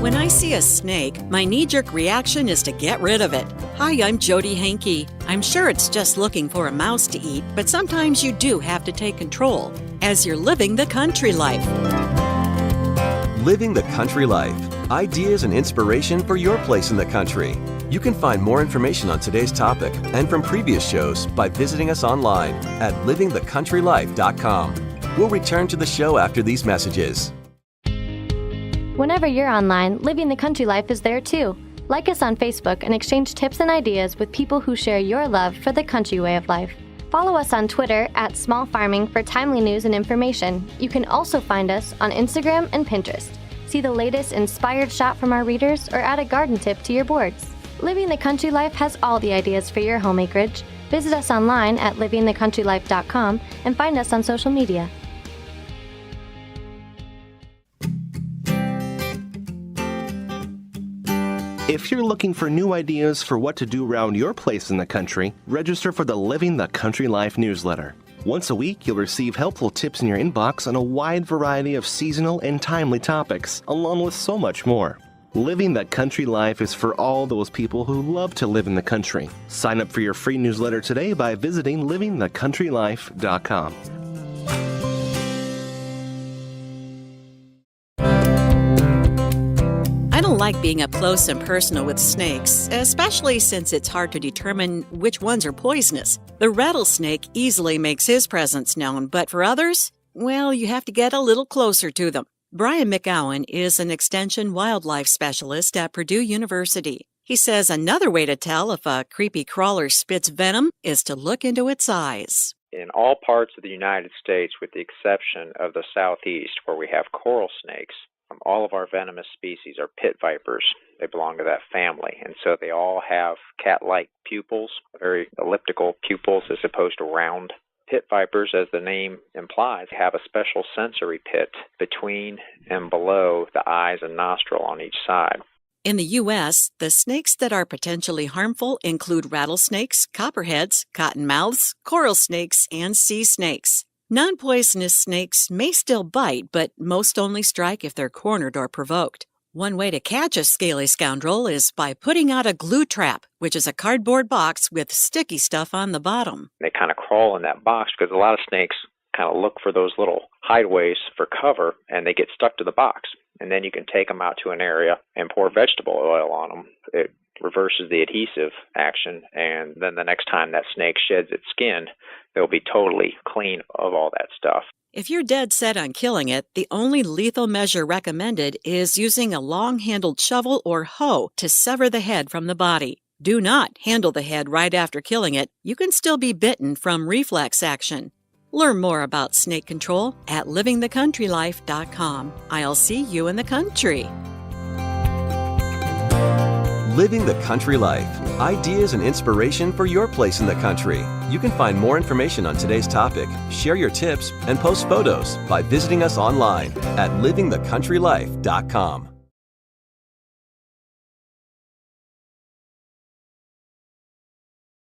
When I see a snake, my knee-jerk reaction is to get rid of it. Hi, I'm Jody Hankey. I'm sure it's just looking for a mouse to eat, but sometimes you do have to take control as you're living the country life. Living the Country Life. Ideas and inspiration for your place in the country. You can find more information on today's topic and from previous shows by visiting us online at livingthecountrylife.com. We'll return to the show after these messages. Whenever you're online, Living the Country Life is there too. Like us on Facebook and exchange tips and ideas with people who share your love for the country way of life. Follow us on Twitter at Small Farming for timely news and information. You can also find us on Instagram and Pinterest. See the latest inspired shot from our readers or add a garden tip to your boards. Living the Country Life has all the ideas for your home acreage. Visit us online at livingthecountrylife.com and find us on social media. If you're looking for new ideas for what to do around your place in the country, register for the Living the Country Life newsletter. Once a week, you'll receive helpful tips in your inbox on a wide variety of seasonal and timely topics, along with so much more. Living the Country Life is for all those people who love to live in the country. Sign up for your free newsletter today by visiting livingthecountrylife.com. I don't like being up close and personal with snakes, especially since it's hard to determine which ones are poisonous. The rattlesnake easily makes his presence known, but for others, well, you have to get a little closer to them. Brian McGowan is an extension wildlife specialist at Purdue University. He says another way to tell if a creepy crawler spits venom is to look into its eyes. In all parts of the United States, with the exception of the southeast where we have coral snakes, all of our venomous species are pit vipers. They belong to that family, and so they all have cat-like pupils, very elliptical pupils as opposed to round. Pit vipers, as the name implies, have a special sensory pit between and below the eyes and nostril on each side. In the U.S., the snakes that are potentially harmful include rattlesnakes, copperheads, cottonmouths, coral snakes, and sea snakes. Non-poisonous snakes may still bite, but most only strike if they're cornered or provoked. One way to catch a scaly scoundrel is by putting out a glue trap, which is a cardboard box with sticky stuff on the bottom. They kind of crawl in that box because a lot of snakes kind of look for those little hideaways for cover, and they get stuck to the box. And then you can take them out to an area and pour vegetable oil on them. It reverses the adhesive action, and then the next time that snake sheds its skin, they'll be totally clean of all that stuff. If you're dead set on killing it, the only lethal measure recommended is using a long-handled shovel or hoe to sever the head from the body. Do not handle the head right after killing it. You can still be bitten from reflex action. Learn more about snake control at livingthecountrylife.com. I'll see you in the country. Living the Country Life. Ideas and inspiration for your place in the country. You can find more information on today's topic, share your tips, and post photos by visiting us online at livingthecountrylife.com.